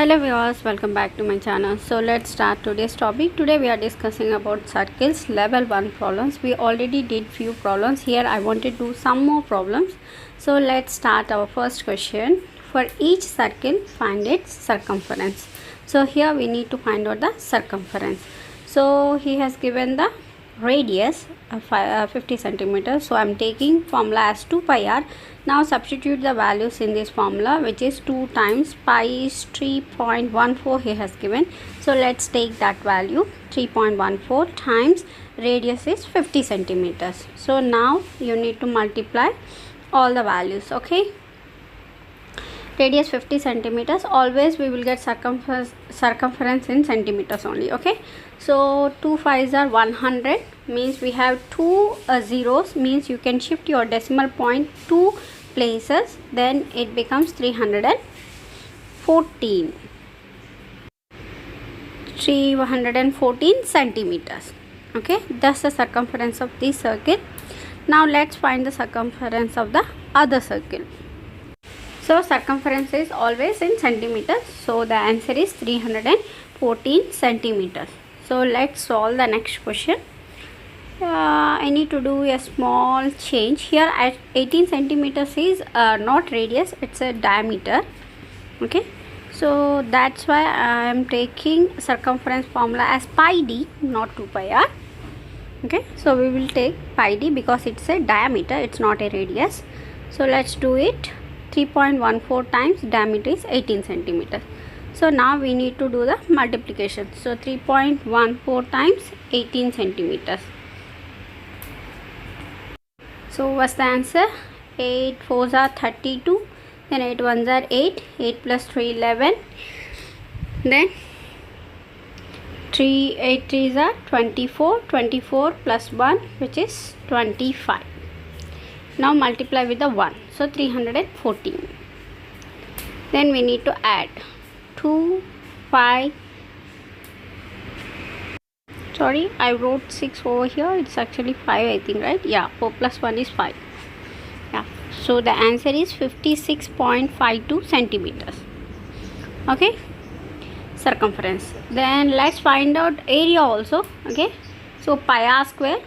Hello viewers, welcome back to my channel. So let's start today's topic. Today we are discussing about circles level 1 problems. We already did few problems. Here I want to do some more problems. So let's start our first question. For each circle, find its circumference. So here we need to find out the circumference. So he has given the radius of 50 centimeters. So I am taking formula as 2 pi r. Now substitute the values in this formula, which is 2 times pi is 3.14 he has given. So let's take that value, 3.14 times radius is 50 centimeters. So now you need to multiply all the values. Okay, radius 50 centimeters. Always we will get circumference in centimeters only. Okay, so 2 5s are 100, means we have two zeros, means you can shift your decimal point 2 places, then it becomes 314 centimeters. Okay, that's the circumference of this circle. Now let's find the circumference of the other circle. So circumference is always in centimeters, so the answer is 314 centimeters. So let's solve the next question. I need to do a small change here. At 18 centimeters is not radius, it's a diameter. Okay, so that's why I am taking circumference formula as pi d, not 2 pi r. Okay, so we will take pi d because it's a diameter, it's not a radius. So let's do it. 3.14 times diameter is 18 centimeters. So now we need to do the multiplication. So 3.14 times 18 centimeters. So what's the answer? 8 4s are 32, then 8 1s are 8, 8 plus 3 11, then 8 3s are 24, 24 plus 1 which is 25. Now multiply with the 1, so 314. Then we need to add 2 5. Sorry, I wrote 6 over here, it's actually 5 I think, right? Yeah, 4 plus 1 is 5. Yeah, so the answer is 56.52 centimeters. Okay, circumference. Then let's find out area also. Okay, so pi r square.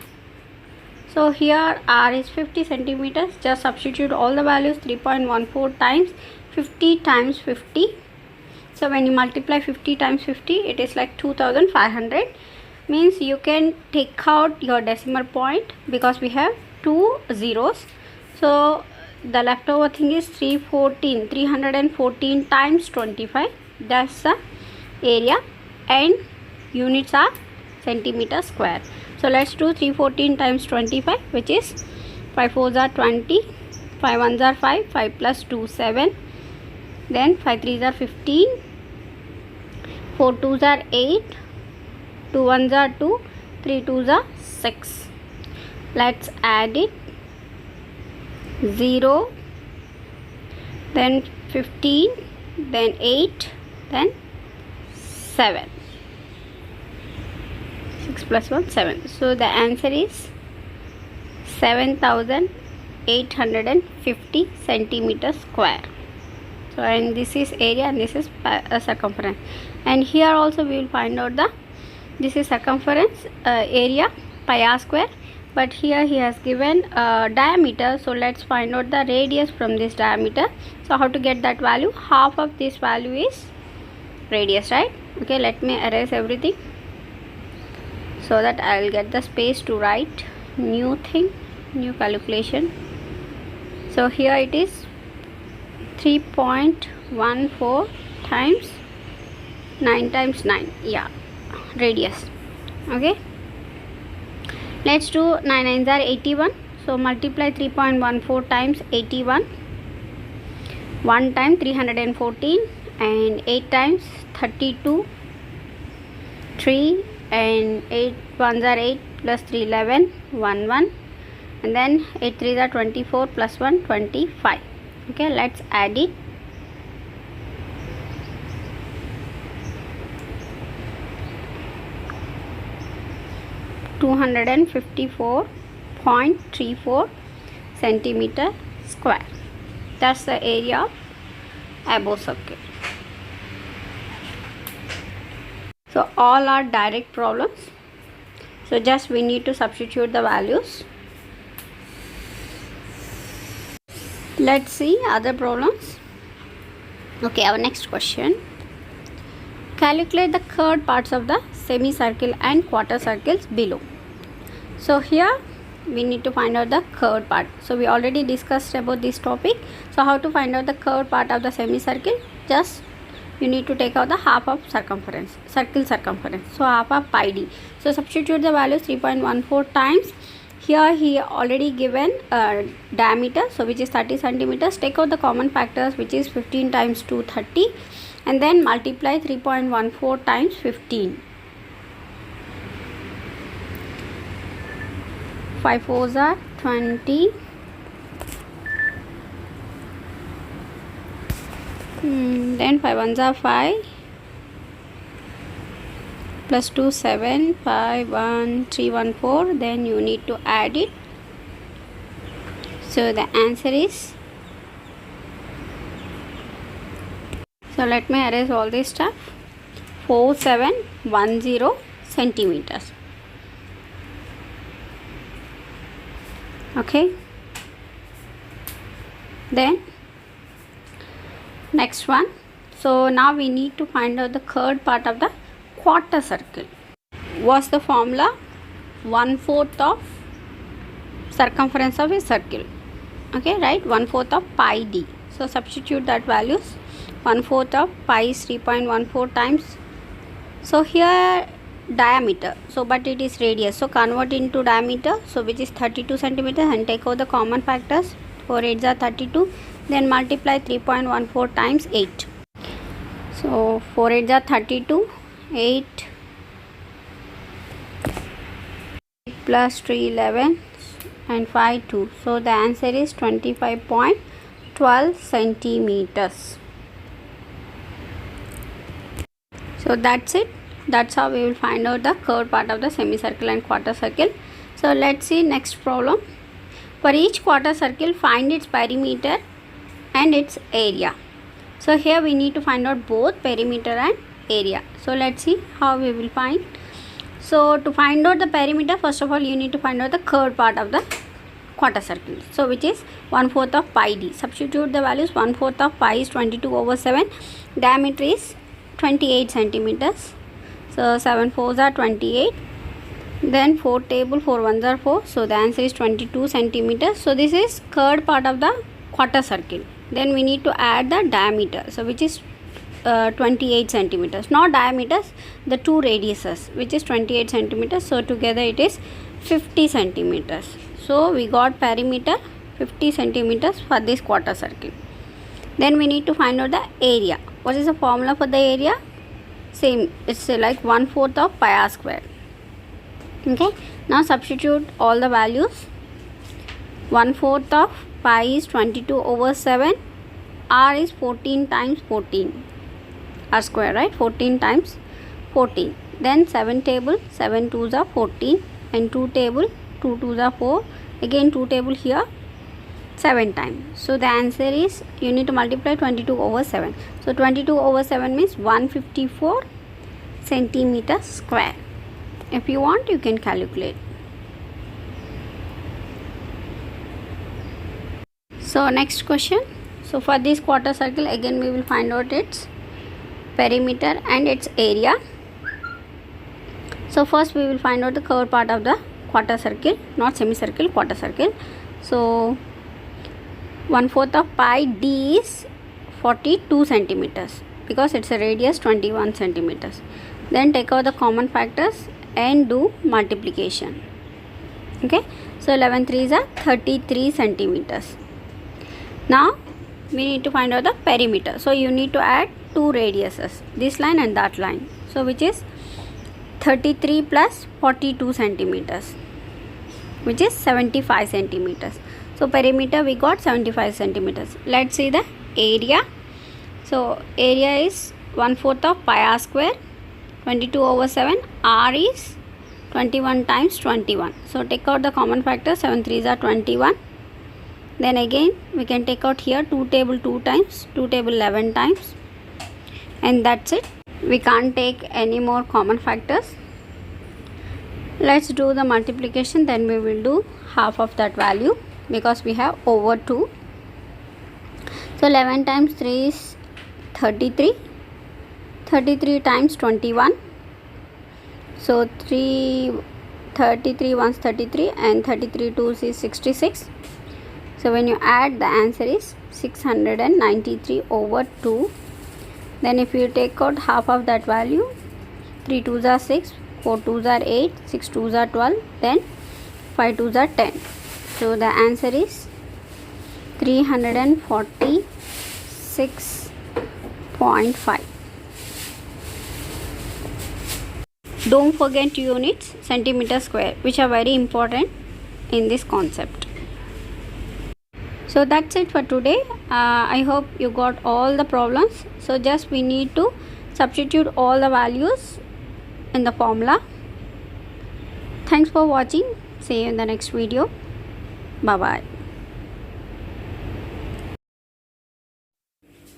So here r is 50 centimeters. Just substitute all the values. 3.14 times 50 times 50. So when you multiply 50 times 50, it is like 2500. Means you can take out your decimal point because we have two zeros. So the leftover thing is 314 times 25. That's the area, and units are centimeter square. So let's do 314 times 25, which is 5 4s are 20, 5 1s are 5, 5 plus 2 7, then 5 3s are 15, 4 2s are 8, 2 1s are 2, 3 2s are 6. Let's add it. 0, then 15, then 8, then 7. 6 plus 1 7. So the answer is 7850 centimeters square. So and this is area and this is circumference. And here also we will find out the, this is circumference, area pi r square, but here he has given diameter. So let's find out the radius from this diameter. So how to get that value? Half of this value is radius, right? Okay, let me erase everything so that I will get the space to write new thing, new calculation. So here it is 3.14 times 9 times 9, yeah, radius. Okay, let's do 9 9s are 81. So multiply 3.14 times 81. 1 time 314, and 8 times 32, 3, and 8 1s are 8 plus 3 11, 1 1, and then 8 3s are 24 plus 1 25. Okay, let's add it. 254.34 centimeter square. That's the area of above circle. So all are direct problems. So just we need to substitute the values. Let's see other problems. Okay, our next question. Calculate the curved parts of the semicircle and quarter circles below. So here we need to find out the curved part. So we already discussed about this topic. So how to find out the curved part of the semicircle? Just you need to take out the half of circumference, circle circumference. So half of pi d. So substitute the value 3.14 times. Here he already given diameter, so which is 30 centimeters. Take out the common factors, which is 15 times 2, 30, and then multiply 3.14 times 15. 5 4s are 20. Then 5 1s are 5. Plus 2 7, 5 1 3 1 4. Then you need to add it. So the answer is, so let me erase all this stuff. 4710 centimeters. Okay, then next one. So now we need to find out the curved part of the quarter circle. What's the formula? 1/4 of circumference of a circle. Okay, right? 1/4 of pi d. So substitute that values. 1/4 of pi is 3.14 times. So here diameter, so but it is radius, so convert into diameter, so which is 32 centimeters, and take out the common factors. 4 8s are 32. Then multiply 3.14 times 8. So 4 8s are 32. 8 plus 3 11 and 5 2. So the answer is 25.12 centimeters. So that's it. That's how we will find out the curved part of the semicircle and quarter circle. So let's see next problem. For each quarter circle, find its perimeter and its area. So here we need to find out both perimeter and area. So let's see how we will find. So to find out the perimeter, first of all you need to find out the curved part of the quarter circle, so which is 1/4 of pi d. Substitute the values. 1/4 of pi is 22/7. Diameter is 28 centimeters. So 7 4s are 28. Then 4 table, 4 1s are 4. So the answer is 22 centimeters. So this is curved part of the quarter circle. Then we need to add the diameter, so which is 28 centimeters. Not diameters, the two radiuses, which is 28 centimeters. So together it is 50 centimeters. So we got perimeter 50 centimeters for this quarter circle. Then we need to find out the area. What is the formula for the area? Same, it's like 1/4 of pi r square. Okay, now substitute all the values. 1/4 of pi is 22/7. R is 14 times 14. R square, right? 14 times 14. Then 7 table, 7 2s are 14, and 2 table, 2 2s are 4. Again 2 table here, 7 times. So the answer is, you need to multiply 22/7. So 22/7 means 154 centimeters square. If you want, you can calculate. So next question. So for this quarter circle, again we will find out its perimeter and its area. So first we will find out the curved part of the quarter circle, not semicircle, quarter circle. So 1/4 of pi d is 42 centimeters because it's a radius 21 centimeters. Then take out the common factors and do multiplication. Okay, so 11 3s are 33 centimeters. Now we need to find out the perimeter. So you need to add two radiuses, this line and that line. So which is 33 plus 42 centimeters, which is 75 centimeters. So perimeter we got 75 centimeters. Let's see the area. So area is 1/4 of pi r square. 22/7. R is 21 times 21. So take out the common factor. 7 3s are 21. Then again we can take out here 2 table 2 times, 2 table 11 times, and that's it. we can't take any more common factors. Let's do the multiplication, then we will do half of that value because we have over 2. So 11 times 3 is 33. 33 times 21. So 33 ones 33 and 33 twos is 66. So when you add, the answer is 693 over 2. Then if you take out half of that value, 3 twos are 6, 4 twos are 8, 6 twos are 12, then 5 twos are 10. So the answer is 346.5. Don't forget units, centimeter square, which are very important in this concept. So that's it for today. I hope you got all the problems. So just we need to substitute all the values in the formula. Thanks for watching. See you in the next video. Bye bye.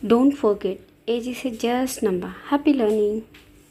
Don't forget, age is a just number. Happy learning.